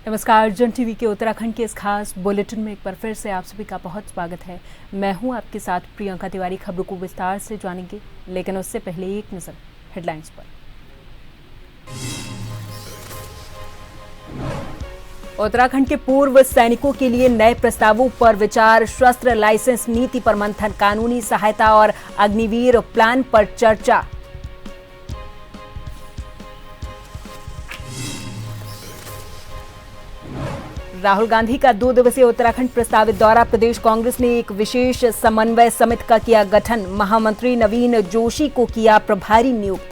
नमस्कार। अर्जन टीवी के उत्तराखंड के इस खास बुलेटिन में एक बार फिर से आप सभी का बहुत स्वागत है। मैं हूं आपके साथ प्रियंका तिवारी। खबरों को विस्तार से जानेंगे, लेकिन उससे पहले एक नजर हेडलाइंस पर। उत्तराखंड के पूर्व सैनिकों के लिए नए प्रस्तावों पर विचार, शस्त्र लाइसेंस नीति पर मंथन, कानूनी सहायता और अग्निवीर प्लान पर चर्चा। राहुल गांधी का 2 दिवसीय उत्तराखंड प्रस्तावित दौरा, प्रदेश कांग्रेस ने एक विशेष समन्वय समिति का किया गठन, महामंत्री नवीन जोशी को किया प्रभारी नियुक्त।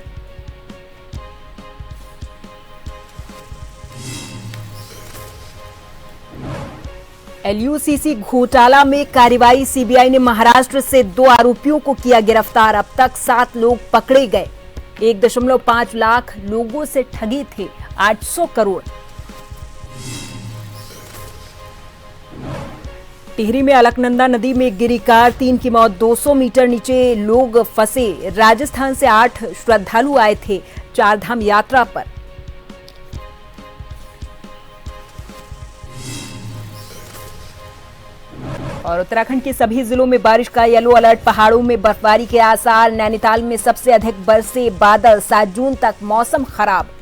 LUCC घोटाला में कार्रवाई, सीबीआई ने महाराष्ट्र से 2 आरोपियों को किया गिरफ्तार, अब तक 7 लोग पकड़े गए। 1.5 लाख लोगों से ठगी थे 800 करोड़। टिहरी में अलकनंदा नदी में गिरी कार, 3 की मौत, 200 मीटर नीचे लोग फंसे। राजस्थान से 8 श्रद्धालु आए थे 4 धाम यात्रा पर। और उत्तराखंड के सभी जिलों में बारिश का येलो अलर्ट, पहाड़ों में बर्फबारी के आसार, नैनीताल में सबसे अधिक बरसे बादल, 7 जून तक मौसम खराब।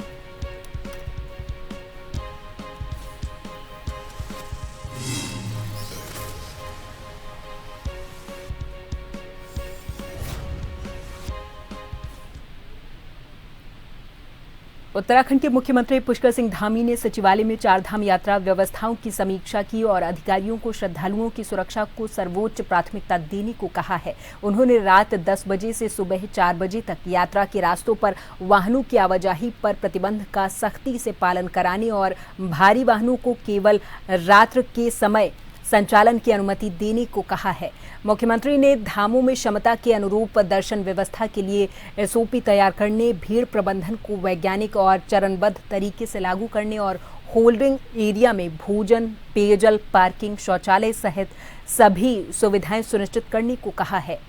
उत्तराखंड के मुख्यमंत्री पुष्कर सिंह धामी ने सचिवालय में 4 धाम यात्रा व्यवस्थाओं की समीक्षा की और अधिकारियों को श्रद्धालुओं की सुरक्षा को सर्वोच्च प्राथमिकता देने को कहा है। उन्होंने रात 10 बजे से सुबह 4 बजे तक यात्रा के रास्तों पर वाहनों की आवाजाही पर प्रतिबंध का सख्ती से पालन कराने और भारी वाहनों को केवल रात्र के समय संचालन की अनुमति देने को कहा है। मुख्यमंत्री ने धामों में क्षमता के अनुरूप दर्शन व्यवस्था के लिए SOP तैयार करने, भीड़ प्रबंधन को वैज्ञानिक और चरणबद्ध तरीके से लागू करने और होल्डिंग एरिया में भोजन, पेयजल, पार्किंग, शौचालय सहित सभी सुविधाएं सुनिश्चित करने को कहा है।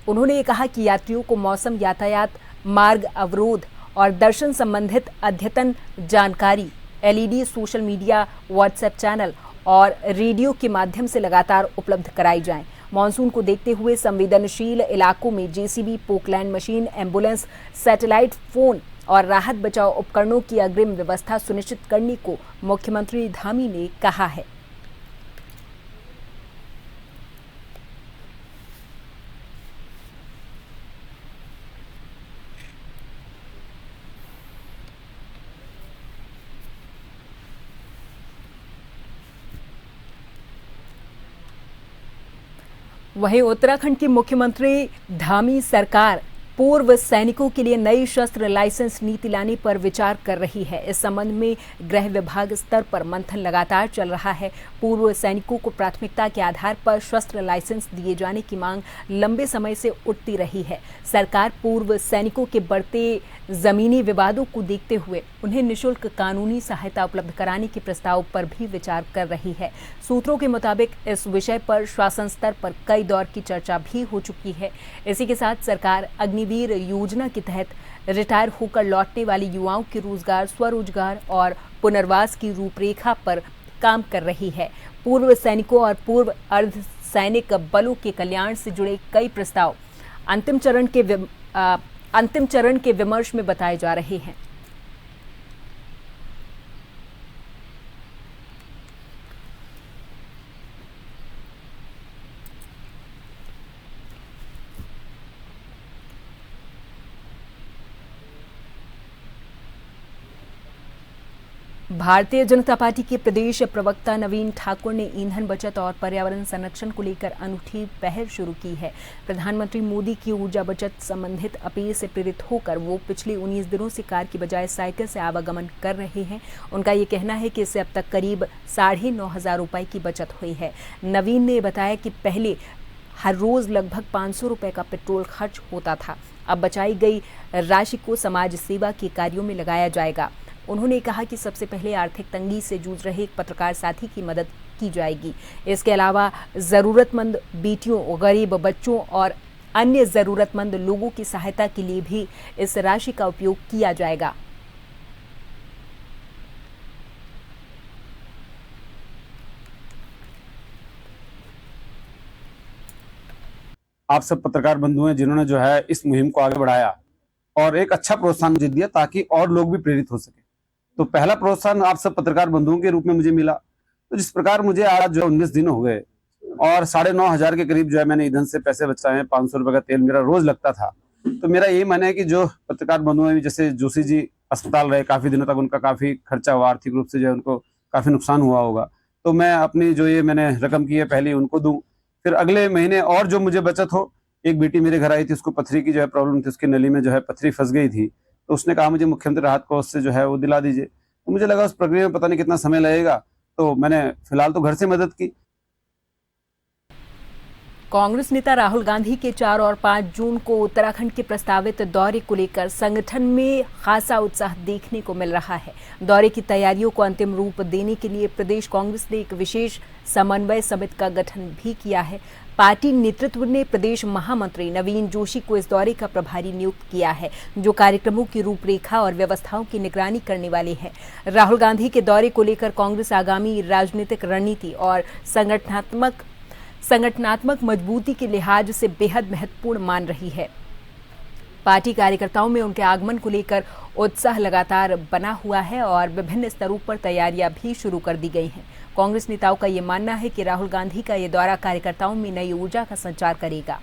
उन्होंने ये कहा कि यात्रियों को मौसम, यातायात, मार्ग अवरोध और दर्शन संबंधित अद्यतन जानकारी LED, social media, WhatsApp channel और रेडियो के माध्यम से लगातार उपलब्ध कराई जाएं। मॉनसून को देखते हुए संवेदनशील इलाकों में JCB, Poclain machine, ambulance, satellite phone और राहत बचाव उपकरणों की अग्रिम व्यवस्था सुनिश्चित करने को मुख्यमंत्री धामी ने कहा है। वहीं उत्तराखंड के मुख्यमंत्री धामी सरकार पूर्व सैनिकों के लिए नई शस्त्र लाइसेंस नीति लाने पर विचार कर रही है। इस संबंध में गृह विभाग स्तर पर मंथन लगातार चल रहा है। पूर्व सैनिकों को प्राथमिकता के आधार पर शस्त्र लाइसेंस दिए जाने की मांग लंबे समय से उठती रही है। सरकार पूर्व सैनिकों के बढ़ते जमीनी विवादों को देखते हुए उन्हें निःशुल्क कानूनी सहायता उपलब्ध कराने के प्रस्ताव पर भी विचार कर रही है। सूत्रों के मुताबिक इस विषय पर शासन स्तर पर कई दौर की चर्चा भी हो चुकी है। इसी के साथ सरकार अग्निवीर योजना के तहत रिटायर होकर लौटने वाले युवाओं के रोजगार, स्वरोजगार और पुनर्वास की रूपरेखा पर काम कर रही है। पूर्व सैनिकों और पूर्व अर्धसैनिक बलों के कल्याण से जुड़े कई प्रस्ताव अंतिम चरण के विमर्श में बताए जा रहे हैं। भारतीय जनता पार्टी के प्रदेश प्रवक्ता नवीन ठाकुर ने ईंधन बचत और पर्यावरण संरक्षण को लेकर अनूठी पहल शुरू की है। प्रधानमंत्री मोदी की ऊर्जा बचत संबंधित अपील से प्रेरित होकर वो पिछले 19 दिनों से कार की बजाय साइकिल से आवागमन कर रहे हैं। उनका ये कहना है कि इससे अब तक करीब 9,500 रुपए की बचत हुई है। नवीन ने बताया कि पहले हर रोज लगभग 500 रुपए का पेट्रोल खर्च होता था। अब बचाई गई राशि को समाज सेवा के कार्यों में लगाया जाएगा। उन्होंने कहा कि सबसे पहले आर्थिक तंगी से जूझ रहे एक पत्रकार साथी की मदद की जाएगी। इसके अलावा जरूरतमंद बेटियों, गरीब बच्चों और अन्य जरूरतमंद लोगों की सहायता के लिए भी इस राशि का उपयोग किया जाएगा। आप सब पत्रकार बंधु हैं जिन्होंने जो है इस मुहिम को आगे बढ़ाया और एक अच्छा प्रोत्साहन मुझे दिया ताकि और लोग भी प्रेरित हो सके। तो पहला प्रोत्साहन आप सब पत्रकार बंधुओं के रूप में मुझे मिला। तो जिस प्रकार मुझे आज जो 19 दिन हो गए और 9,500 के करीब जो है मैंने ईंधन से पैसे बचाए हैं, 500 रुपए का तेल मेरा रोज लगता था। तो मेरा यही मानना है कि जो पत्रकार बंधु हैं, जैसे जोशी जी अस्पताल रहे काफी दिनों तक, उनका काफी खर्चा हुआ, आर्थिक रूप से जो है उनको काफी नुकसान हुआ होगा। तो मैं अपनी जो ये मैंने रकम की है पहले उनको दूं, फिर अगले महीने और जो मुझे बचत हो। एक बेटी मेरे घर आई थी, उसको पथरी की जो है प्रॉब्लम थी, उसकी नली में जो है पथरी फंस गई थी, तो उसने कहा मुझे मुख्यमंत्री राहत कोष से जो है वो दिला दीजिए। तो मुझे लगा उस प्रक्रिया में पता नहीं कितना समय लगेगा, तो मैंने फिलहाल तो घर से मदद की। कांग्रेस नेता राहुल गांधी के 4 और 5 जून को उत्तराखंड के प्रस्तावित दौरे को लेकर संगठन में खासा उत्साह देखने को मिल रहा है। दौरे की तैयारियों को अंतिम रूप देने के लिए प्रदेश कांग्रेस ने एक विशेष समन्वय समिति का गठन भी किया है। पार्टी नेतृत्व ने प्रदेश महामंत्री नवीन जोशी को इस दौरे का प्रभारी नियुक्त किया है, जो कार्यक्रमों की रूपरेखा और व्यवस्थाओं की निगरानी करने वाले हैं। राहुल गांधी के दौरे को लेकर कांग्रेस आगामी राजनीतिक रणनीति और संगठनात्मक मजबूती के लिहाज से बेहद महत्वपूर्ण मान रही है। पार्टी कार्यकर्ताओं में उनके आगमन को लेकर उत्साह लगातार बना हुआ है और विभिन्न स्तरों पर तैयारियां भी शुरू कर दी गई हैं। कांग्रेस नेताओं का ये मानना है कि राहुल गांधी का ये दौरा कार्यकर्ताओं में नई ऊर्जा का संचार करेगा।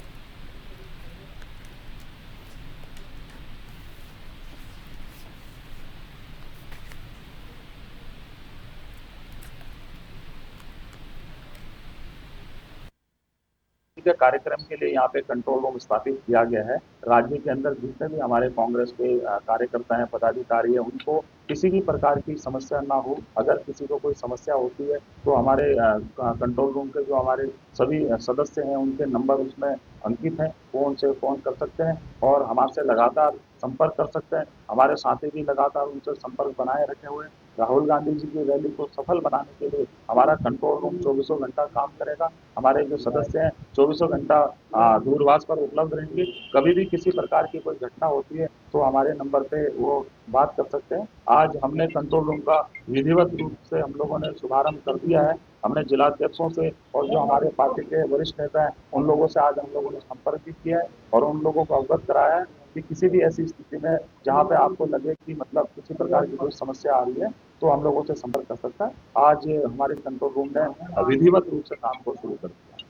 के कार्यक्रम के लिए यहाँ पे कंट्रोल रूम स्थापित किया गया है। राज्य के अंदर जितने भी हमारे कांग्रेस के कार्यकर्ता हैं, पदाधिकारी हैं, उनको किसी भी प्रकार की समस्या ना हो। अगर किसी को कोई समस्या होती है तो हमारे कंट्रोल रूम के जो हमारे सभी सदस्य हैं उनके नंबर उसमें अंकित हैं, वो उनसे फोन कर सकते हैं और हमारे लगातार संपर्क कर सकते हैं। हमारे साथी भी लगातार उनसे संपर्क बनाए रखे हुए हैं। राहुल गांधी जी की रैली को सफल बनाने के लिए हमारा कंट्रोल रूम 24 घंटा काम करेगा। हमारे जो सदस्य हैं 24 घंटा दूरभाष पर उपलब्ध रहेंगे। कभी भी किसी प्रकार की कोई घटना होती है तो हमारे नंबर पे वो बात कर सकते हैं। आज हमने कंट्रोल रूम का विधिवत रूप से हम लोगों ने शुभारंभ कर दिया है। हमने जिलाध्यक्षों से और जो हमारे पार्टी के वरिष्ठ नेता हैं उन लोगों से आज हम लोगों ने संपर्क भी किया है और उन लोगों को अवगत कराया है कि किसी भी ऐसी स्थिति में जहाँ पे आपको लगे कि मतलब किसी प्रकार की कोई समस्या आ रही है तो हम लोगों से संपर्क कर सकता है। आज हमारे कंट्रोल रूम ने विधिवत रूप से काम को शुरू कर दिया।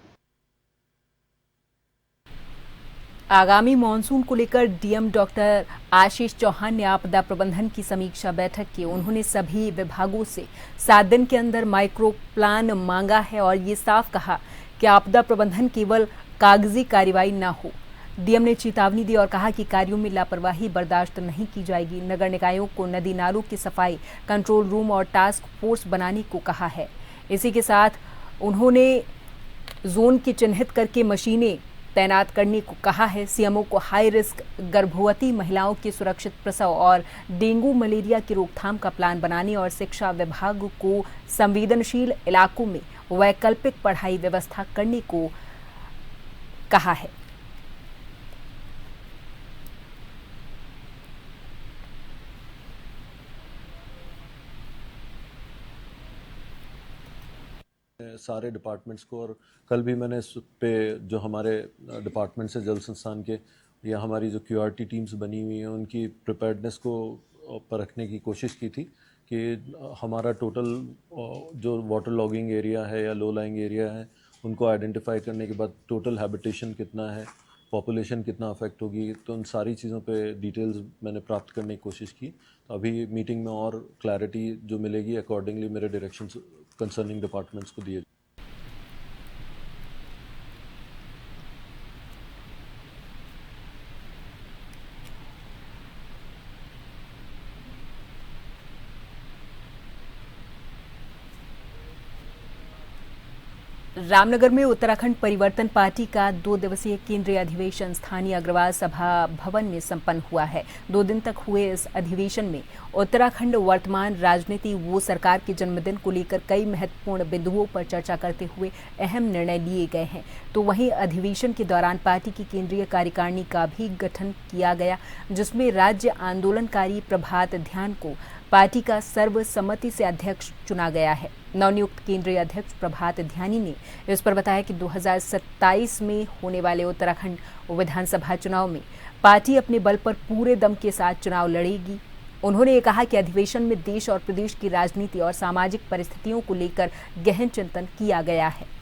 आगामी मानसून को लेकर डीएम डॉक्टर आशीष चौहान ने आपदा प्रबंधन की समीक्षा बैठक की। उन्होंने सभी विभागों से 7 दिन के अंदर माइक्रो प्लान मांगा है और ये साफ कहा कि आपदा प्रबंधन केवल कागजी कार्रवाई न हो। डीएम ने चेतावनी दी और कहा कि कार्यों में लापरवाही बर्दाश्त नहीं की जाएगी। नगर निकायों को नदी नालों की सफाई, कंट्रोल रूम और टास्क फोर्स बनाने को कहा है। इसी के साथ उन्होंने जोन की चिन्हित करके मशीनें तैनात करने को कहा है। सीएमओ को हाई रिस्क गर्भवती महिलाओं के सुरक्षित प्रसव और डेंगू मलेरिया की रोकथाम का प्लान बनाने और शिक्षा विभाग को संवेदनशील इलाकों में वैकल्पिक पढ़ाई व्यवस्था करने को कहा है। सारे डिपार्टमेंट्स को, और कल भी मैंने इस पे जो हमारे डिपार्टमेंट से जल संस्थान के या हमारी जो क्यूआरटी टीम्स बनी हुई हैं उनकी प्रिपेयर्डनेस को परखने की कोशिश की थी कि हमारा टोटल जो वाटर लॉगिंग एरिया है या लो लाइंग एरिया है उनको आइडेंटिफाई करने के बाद टोटल हैबिटेशन कितना है, पॉपुलेशन कितना अफेक्ट होगी, तो उन सारी चीज़ों पे डिटेल्स मैंने प्राप्त करने की कोशिश की। तो अभी मीटिंग में और क्लैरिटी जो मिलेगी अकॉर्डिंगली मेरे डायरेक्शंस कंसर्निंग डिपार्टमेंट्स को दिए। रामनगर में उत्तराखंड परिवर्तन पार्टी का 2 दिवसीय केंद्रीय अधिवेशन स्थानीय अग्रवाल सभा भवन में संपन्न हुआ है। 2 दिन तक हुए इस अधिवेशन में उत्तराखंड वर्तमान राजनीति वो सरकार के जन्मदिन को लेकर कई महत्वपूर्ण बिंदुओं पर चर्चा करते हुए अहम निर्णय लिए गए हैं। तो वहीं अधिवेशन के दौरान पार्टी की केंद्रीय कार्यकारिणी का भी गठन किया गया, जिसमें राज्य आंदोलनकारी प्रभात ध्यान को पार्टी का सर्वसम्मति से अध्यक्ष चुना गया है। नवनियुक्त केंद्रीय अध्यक्ष प्रभात ध्यानी ने इस पर बताया कि 2027 में होने वाले उत्तराखंड विधानसभा चुनाव में पार्टी अपने बल पर पूरे दम के साथ चुनाव लड़ेगी। उन्होंने ये कहा कि अधिवेशन में देश और प्रदेश की राजनीति और सामाजिक परिस्थितियों को लेकर गहन चिंतन किया गया है।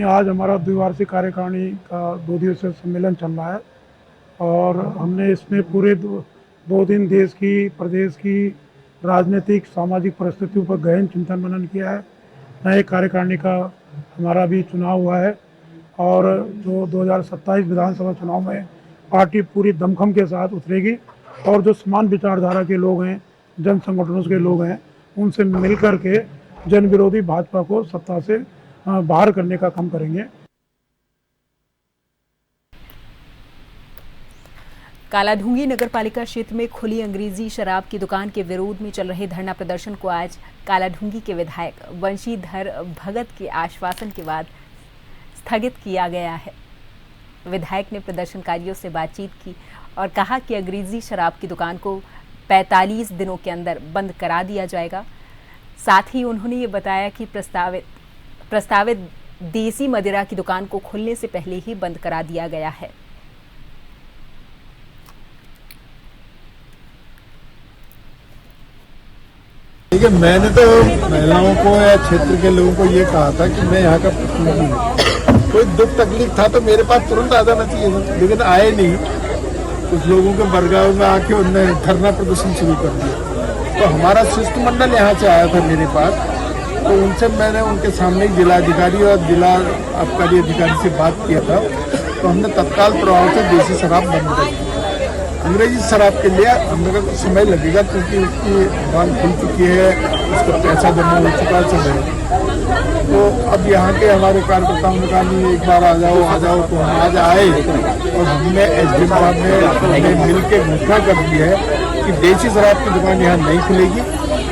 आज हमारा द्विवार्षिक कार्यकारिणी का 2 दिवसीय सम्मेलन चल रहा है और हमने इसमें पूरे दो दिन देश की, प्रदेश की राजनीतिक सामाजिक परिस्थितियों पर गहन चिंतन मनन किया है। नए कार्यकारिणी का हमारा भी चुनाव हुआ है और जो 2027 विधानसभा चुनाव में पार्टी पूरी दमखम के साथ उतरेगी और जो समान विचारधारा के लोग हैं, जन संगठनों के लोग हैं, उनसे मिलकर के जन विरोधी भाजपा को सत्ता से बाहर करने का काम करेंगे। कालाढूंगी नगरपालिका क्षेत्र में खुली अंग्रेजी शराब की दुकान के विरोध में चल रहे धरना प्रदर्शन को आज कालाढूंगी के विधायक वंशीधर भगत के आश्वासन के बाद स्थगित किया गया है। विधायक ने प्रदर्शनकारियों से बातचीत की और कहा कि अंग्रेजी शराब की दुकान को 45 दिनों के अंदर बंद करा दिया जाएगा। साथ ही उन्होंने ये बताया कि प्रस्तावित देसी मदिरा की दुकान को खुलने से पहले ही बंद करा दिया गया है। ठीक है, मैंने तो महिलाओं को या क्षेत्र के लोगों को ये कहा था कि मैं यहाँ का प्रतिनिधि हूँ। कोई दुख तकलीफ था तो मेरे पास तुरंत आ जाना चाहिए था, लेकिन आए नहीं। कुछ लोगों के बरगाव में आके उन्होंने धरना प्रदर्शन शुरू कर दिया। तो हमारा शिष्टमंडल यहाँ से आया था मेरे पास, तो उनसे मैंने उनके सामने जिलाधिकारी और जिला आबकारी अधिकारी से बात किया था। तो हमने तत्काल प्रभाव से देसी शराब बंद कर दी। अंग्रेजी शराब के लिए हमने कुछ समय लगेगा क्योंकि उसकी दुकान खुल चुकी है, उसका पैसा जमा हो चुका है सब है। तो अब यहाँ के हमारे कार्यकर्ताओं ने कहा नहीं एक बार आ जाओ। तो हम आज आए और हमने एसडीएम साहब ने मिल के घोषणा कर दी है कि देसी शराब की दुकान यहाँ नहीं खुलेगी।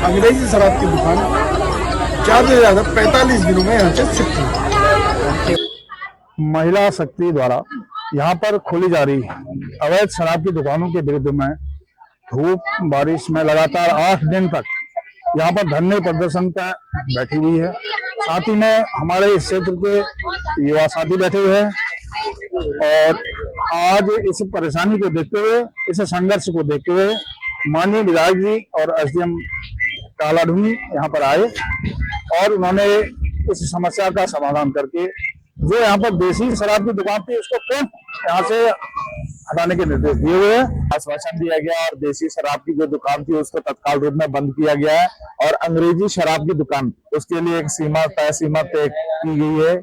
अंग्रेजी शराब की दुकान ज़्यादा से ज़्यादा 45 दिनों में यहाँ से शिफ्ट होगी। महिला शक्ति द्वारा यहाँ पर खोली जा रही अवैध शराब की दुकानों के विरुद्ध में धूप बारिश में लगातार 8 दिन तक यहाँ पर धरने प्रदर्शन पर बैठी हुई है। साथ ही में हमारे इस क्षेत्र के युवा साथी बैठे हुए हैं और आज इस परेशानी को देखते हुए, इस संघर्ष को देखते हुए माननीय विधायक जी और एसडीएम कालाढूंगी यहाँ पर आए और उन्होंने इस समस्या का समाधान करके जो यहाँ पर देसी शराब की दुकान थी उसको फिर यहाँ से हटाने के निर्देश दिए हुए हैं। आश्वासन दिया गया और देसी शराब की जो दुकान थी उसको तत्काल रूप में बंद किया गया है और अंग्रेजी शराब की दुकान उसके लिए एक तय सीमा तय की गई है।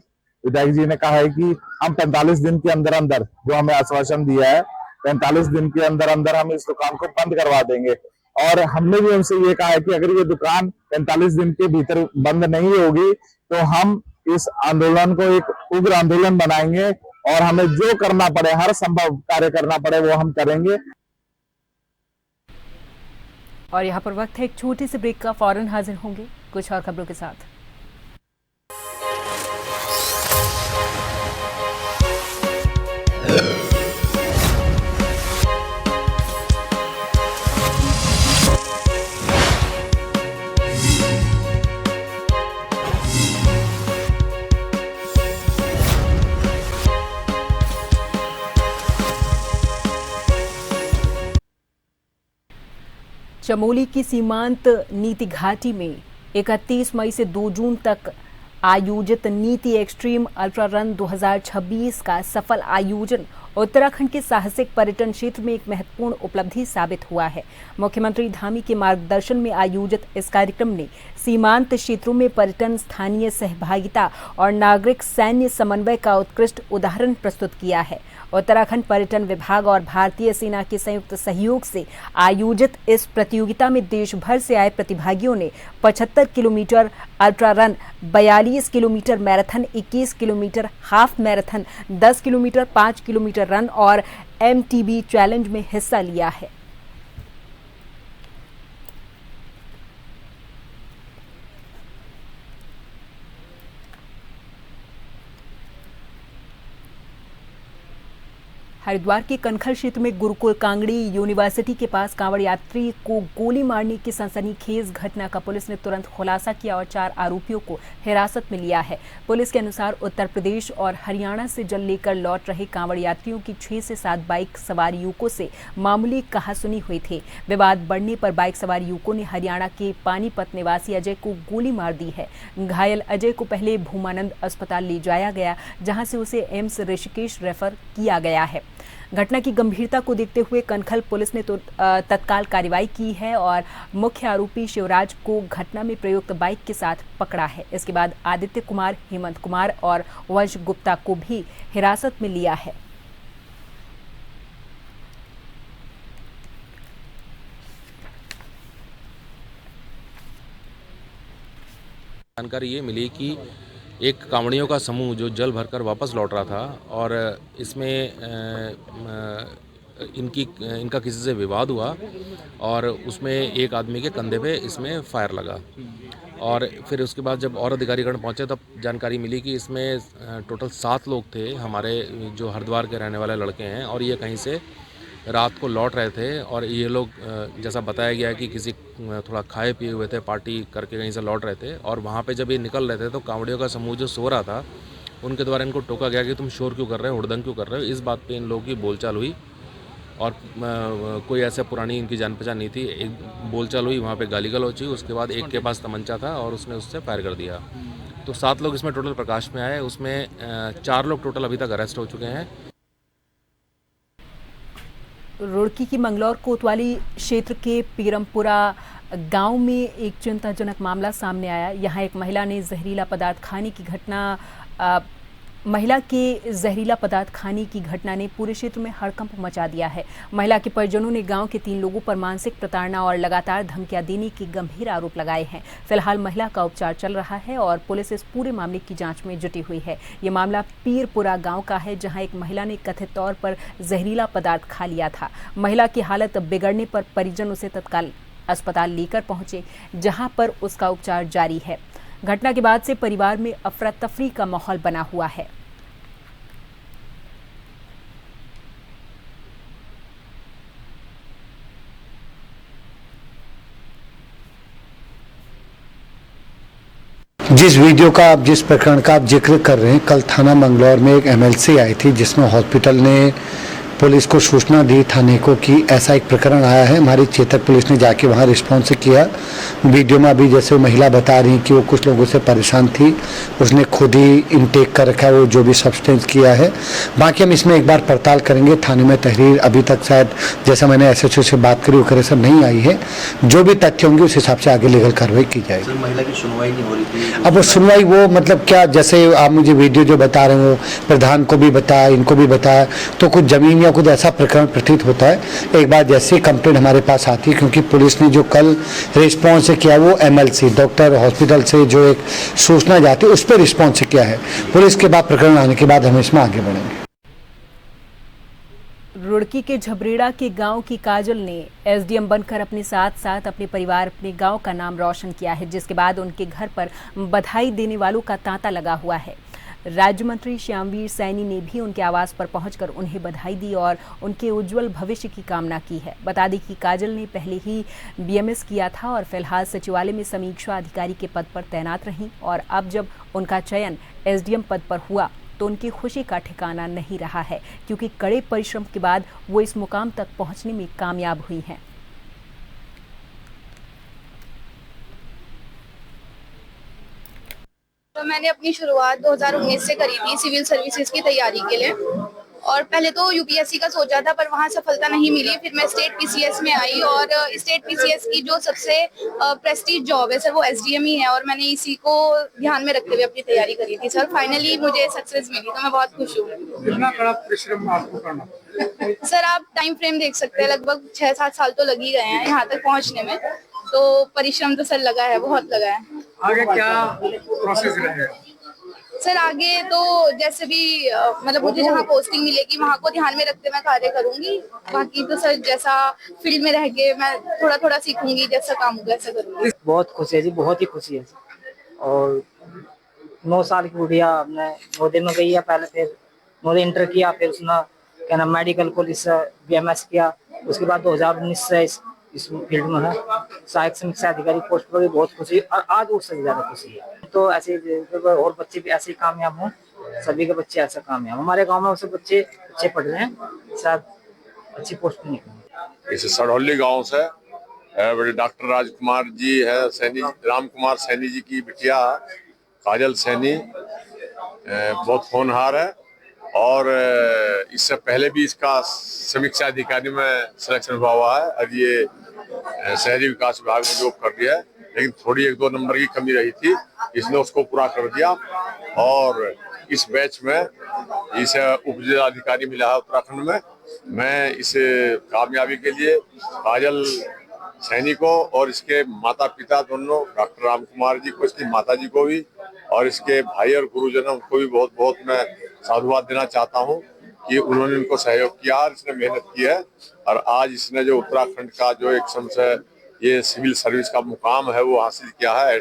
विधायक जी ने कहा है कि हम 45 दिन के अंदर अंदर जो हमें आश्वासन दिया है 45 दिन के अंदर अंदर हम इस दुकान को बंद करवा देंगे। और हमने भी उनसे ये कहा है कि अगर ये दुकान 45 दिन के भीतर बंद नहीं होगी तो हम इस आंदोलन को एक उग्र आंदोलन बनाएंगे और हमें जो करना पड़े, हर संभव कार्य करना पड़े वो हम करेंगे। और यहाँ पर वक्त है एक छोटे से ब्रेक का, फौरन हाजिर होंगे कुछ और खबरों के साथ। चमोली की सीमांत नीति घाटी में 31 मई से 2 जून तक आयोजित नीति एक्सट्रीम अल्ट्रा रन 2026 का सफल आयोजन उत्तराखंड के साहसिक पर्यटन क्षेत्र में एक महत्वपूर्ण उपलब्धि साबित हुआ है। मुख्यमंत्री धामी के मार्गदर्शन में आयोजित इस कार्यक्रम ने सीमांत क्षेत्रों में पर्यटन, स्थानीय सहभागिता और नागरिक सैन्य समन्वय का उत्कृष्ट उदाहरण प्रस्तुत किया है। उत्तराखंड पर्यटन विभाग और भारतीय सेना के संयुक्त सहयोग से आयोजित इस प्रतियोगिता में देश भर से आए प्रतिभागियों ने 75 kilometre ultra run, 42 kilometre marathon, 21 kilometre half marathon, 10 kilometre, 5 kilometre run और MTB चैलेंज में हिस्सा लिया है। हरिद्वार के कनखल क्षेत्र में गुरुकुल कांगड़ी यूनिवर्सिटी के पास कांवड़ यात्री को गोली मारने की सनसनीखेज घटना का पुलिस ने तुरंत खुलासा किया और 4 आरोपियों को हिरासत में लिया है। पुलिस के अनुसार उत्तर प्रदेश और हरियाणा से जल लेकर लौट रहे कांवड़ यात्रियों की 6 से 7 बाइक सवार युवकों से मामूली कहासुनी हुई थी। विवाद बढ़ने पर बाइक सवार युवकों ने हरियाणा के पानीपत निवासी अजय को गोली मार दी है। घायल अजय को पहले भूमानंद अस्पताल ले जाया गया, जहां से उसे एम्स ऋषिकेश रेफर किया गया है। घटना की गंभीरता को देखते हुए कनखल पुलिस ने तत्काल कार्रवाई की है और मुख्य आरोपी शिवराज को घटना में प्रयुक्त बाइक के साथ पकड़ा है। इसके बाद आदित्य कुमार, हेमंत कुमार और वंश गुप्ता को भी हिरासत में लिया है। जानकारी ये मिली कि एक कांवड़ियों का समूह जो जल भरकर वापस लौट रहा था और इसमें इनका किसी से विवाद हुआ और उसमें एक आदमी के कंधे पे इसमें फायर लगा और फिर उसके बाद जब और अधिकारीगण पहुंचे तब जानकारी मिली कि इसमें टोटल 7 लोग थे, हमारे जो हरिद्वार के रहने वाले लड़के हैं और ये कहीं से रात को लौट रहे थे और ये लोग जैसा बताया गया कि किसी थोड़ा खाए पिए हुए थे, पार्टी करके कहीं से लौट रहे थे और वहाँ पे जब ये निकल रहे थे तो कांवड़ियों का समूह जो सो रहा था उनके द्वारा इनको टोका गया कि तुम शोर क्यों कर रहे हो, हुड़दंग क्यों कर रहे हो। इस बात पे इन लोगों की बोलचाल हुई और कोई ऐसा पुरानी इनकी जान पहचान नहीं थी। एक बोलचाल हुई, वहाँ पे गाली गलौज हुई, उसके बाद एक के पास तमंचा था और उसने उससे फायर कर दिया। तो 7 लोग इसमें टोटल प्रकाश में आए, उसमें 4 लोग टोटल अभी तक अरेस्ट हो चुके हैं। रुड़की की मंगलौर कोतवाली क्षेत्र के पीरमपुरा गांव में एक चिंताजनक मामला सामने आया। यहां एक महिला के जहरीला पदार्थ खाने की घटना ने पूरे क्षेत्र में हड़कंप मचा दिया है। महिला के परिजनों ने गांव के 3 लोगों पर मानसिक प्रताड़ना और लगातार धमकियां देने के गंभीर आरोप लगाए हैं। फिलहाल महिला का उपचार चल रहा है और पुलिस इस पूरे मामले की जांच में जुटी हुई है। ये मामला पीरपुरा गांव का है, जहां एक महिला ने कथित तौर पर जहरीला पदार्थ खा लिया था। महिला की हालत बिगड़ने पर परिजन उसे तत्काल अस्पताल लेकर पहुंचे, जहां पर उसका उपचार जारी है। घटना के बाद से परिवार में अफरा तफरी का माहौल बना हुआ है। जिस वीडियो का आप, जिस प्रकरण का आप जिक्र कर रहे हैं, कल थाना मंगलौर में एक एमएलसी आई थी जिसमें हॉस्पिटल ने पुलिस को सूचना दी थाने को कि ऐसा एक प्रकरण आया है। हमारी चेतक पुलिस ने जाके वहाँ रिस्पॉन्स किया। वीडियो में अभी जैसे वो महिला बता रही कि वो कुछ लोगों से परेशान थी, उसने खुद ही इनटेक कर रखा है वो जो भी सब्सटेंस किया है। बाकी हम इसमें एक बार पड़ताल करेंगे। थाने में तहरीर अभी तक शायद जैसा मैंने एसएचओ से बात करी वो करे सब नहीं आई है। जो भी तथ्य होंगे उस हिसाब से आगे लीगल कार्रवाई की जाएगी। महिला की सुनवाई नहीं हो रही थी। अब वो सुनवाई वो मतलब क्या, जैसे आप मुझे वीडियो जो बता रहे हो प्रधान को भी बताया, इनको भी बताया, तो कुछ जमीन या कुछ ऐसा प्रकरण प्रतीत होता है। एक बार जैसे कंप्लेंट हमारे पास आती है, क्योंकि पुलिस ने जो कल रिस्पॉन्स किया वो एमएलसी डॉक्टर हॉस्पिटल से जो एक सूचना जाती है उस पर रिस्पॉन्स किया है। पुलिस के बाद प्रकरण आने के बाद हम इसमें आगे बढ़ेंगे। रुड़की के झबरेड़ा के गांव की काजल ने एसडीएम बनकर अपने साथ साथ अपने परिवार, अपने गांव का नाम रोशन किया है, जिसके बाद उनके घर पर बधाई देने वालों का तांता लगा हुआ है। राज्य मंत्री श्यामवीर सैनी ने भी उनके आवास पर पहुंचकर उन्हें बधाई दी और उनके उज्जवल भविष्य की कामना की है। बता दें कि काजल ने पहले ही बीएमएस किया था और फिलहाल सचिवालय में समीक्षा अधिकारी के पद पर तैनात रहीं और अब जब उनका चयन एसडीएम पद पर हुआ तो उनकी खुशी का ठिकाना नहीं रहा है, क्योंकि कड़े परिश्रम के बाद वो इस मुकाम तक पहुंचने में कामयाब हुई हैं। तो मैंने अपनी शुरुआत 2019 से करी थी सिविल सर्विसेज की तैयारी के लिए, और पहले तो यूपीएससी का सोचा था पर वहाँ सफलता नहीं मिली। फिर मैं स्टेट पीसीएस में आई और स्टेट पीसीएस की जो सबसे प्रेस्टीज जॉब है सर वो एसडीएम ही है, और मैंने इसी को ध्यान में रखते हुए अपनी तैयारी करी थी सर। फाइनली मुझे सक्सेस मिली तो मैं बहुत खुश हूँ। कितना कड़ा परिश्रम आपको करना सर आप टाइम फ्रेम देख सकते हैं, लगभग 6-7 साल तो लग ही गए हैं यहाँ तक पहुँचने में, तो परिश्रम तो सर लगा है, बहुत लगा है। आगे क्या प्रोसेस रहेगा सर? आगे तो जैसे भी मतलब मुझे जहाँ पोस्टिंग मिलेगी वहाँ को ध्यान में रखते मैं कार्य करूंगी। बाकी तो सर जैसा फील्ड में रह के मैं थोड़ा थोड़ा सीखूंगी, जैसा काम होगा ऐसा करूंगी। बहुत खुशी है जी, बहुत ही खुशी है। और 9 साल की गुड़िया हमने नवोदय में गई है पहले, फिर नवोदय इंटर किया, फिर उसने क्या नाम मेडिकल कॉलेज से BMS किया। उसके बाद 2019 से इस फील्ड में है सहायक समीक्षा अधिकारी पोस्ट पर भी बहुत खुशी और आज उससे ज्यादा खुशी है। तो ऐसे और बच्चे भी ऐसे ही कामयाब हों, सभी के बच्चे ऐसे कामयाब। हमारे गांव में उससे बच्चे अच्छे पढ़ रहे हैं, शायद अच्छी पोस्ट पे निकलेंगे। इस सड़ौली गांव से बड़े डॉक्टर राजकुमार जी है, सैनी राम कुमार सैनी जी की बिटिया काजल सैनी बहुत होनहार है और इससे पहले भी इसका समीक्षा अधिकारी में सिलेक्शन हुआ है। अब ये शहरी विकास विभाग में जॉब कर दिया है, लेकिन थोड़ी 1-2 नंबर की कमी रही थी, इसने उसको पूरा कर दिया और इस बैच में इसे उप जिलाधिकारी मिला है उत्तराखंड में। मैं इस कामयाबी के लिए काजल सैनी को और इसके माता पिता दोनों डॉक्टर राम कुमार जी को, इसकी माता जी को भी और इसके भाई और गुरुजनों को भी बहुत बहुत मैं साधुवाद देना चाहता हूं कि उन्होंने इनको सहयोग किया और इसने मेहनत की है और आज इसने जो उत्तराखंड का जो एक समझ ये सिविल सर्विस का मुकाम है वो हासिल किया है।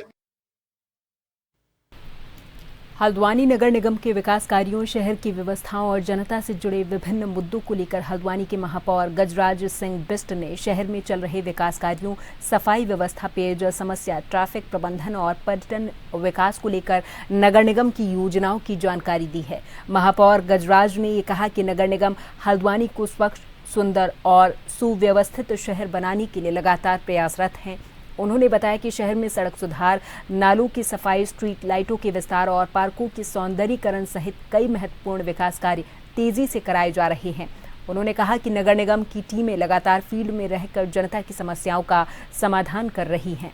हल्द्वानी नगर निगम के विकास कार्यों, शहर की व्यवस्थाओं और जनता से जुड़े विभिन्न मुद्दों को लेकर हल्द्वानी के महापौर गजराज सिंह बिष्ट ने शहर में चल रहे विकास कार्यों, सफाई व्यवस्था, पेयजल समस्या, ट्रैफिक प्रबंधन और पर्यटन विकास को लेकर नगर निगम की योजनाओं की जानकारी दी है। महापौर गजराज ने ये कहा कि नगर निगम हल्द्वानी को स्वच्छ, सुंदर और सुव्यवस्थित शहर बनाने के लिए लगातार प्रयासरत हैं। उन्होंने बताया कि शहर में सड़क सुधार, नालों की सफाई, स्ट्रीट लाइटों के विस्तार और पार्कों के सौंदर्यीकरण सहित कई महत्वपूर्ण विकास कार्य तेजी से कराए जा रहे हैं। उन्होंने कहा कि नगर निगम की टीमें लगातार फील्ड में रहकर जनता की समस्याओं का समाधान कर रही हैं।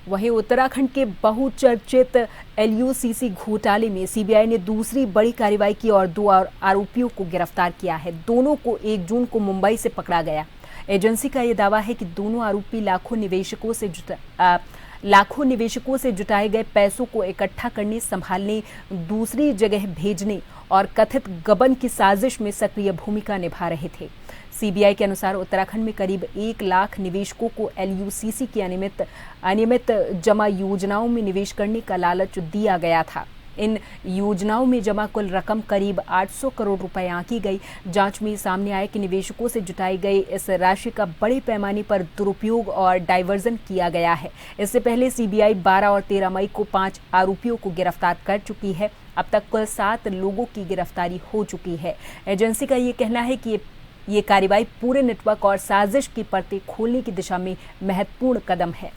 वहीं उत्तराखंड के बहुचर्चित LUCC घोटाले में CBI ने दूसरी बड़ी कार्रवाई की और 2 आरोपियों को गिरफ्तार किया है। दोनों को 1 जून को मुंबई से पकड़ा गया। एजेंसी का यह दावा है कि दोनों आरोपी लाखों निवेशकों से जुटाए गए पैसों को इकट्ठा करने, संभालने, दूसरी जगह भेजने और कथित गबन की साजिश में सक्रिय भूमिका निभा रहे थे। CBI के अनुसार उत्तराखंड में करीब 1 लाख निवेशकों को LUCC की अनियमित जमा योजनाओं में निवेश करने का लालच दिया गया था। इन योजनाओं में जमा कुल रकम करीब 800 करोड़ रुपए आंकी गई। जांच में सामने आया कि निवेशकों से जुटाई गई इस राशि का बड़े पैमाने पर दुरुपयोग और डाइवर्जन किया गया है। इससे पहले CBI 12 और 13 मई को 5 आरोपियों को गिरफ्तार कर चुकी है। अब तक कुल 7 लोगों की गिरफ्तारी हो चुकी है। एजेंसी का ये कहना है कि ये कार्रवाई पूरे नेटवर्क और साजिश की परतें खोलने की दिशा में महत्वपूर्ण कदम है।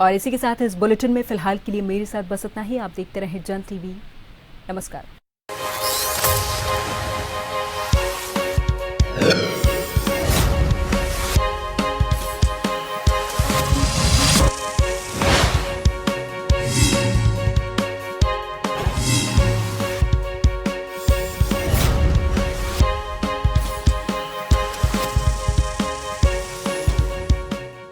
और इसी के साथ इस बुलेटिन में फिलहाल के लिए मेरे साथ बस इतना ही। आप देखते रहें जन TV। नमस्कार।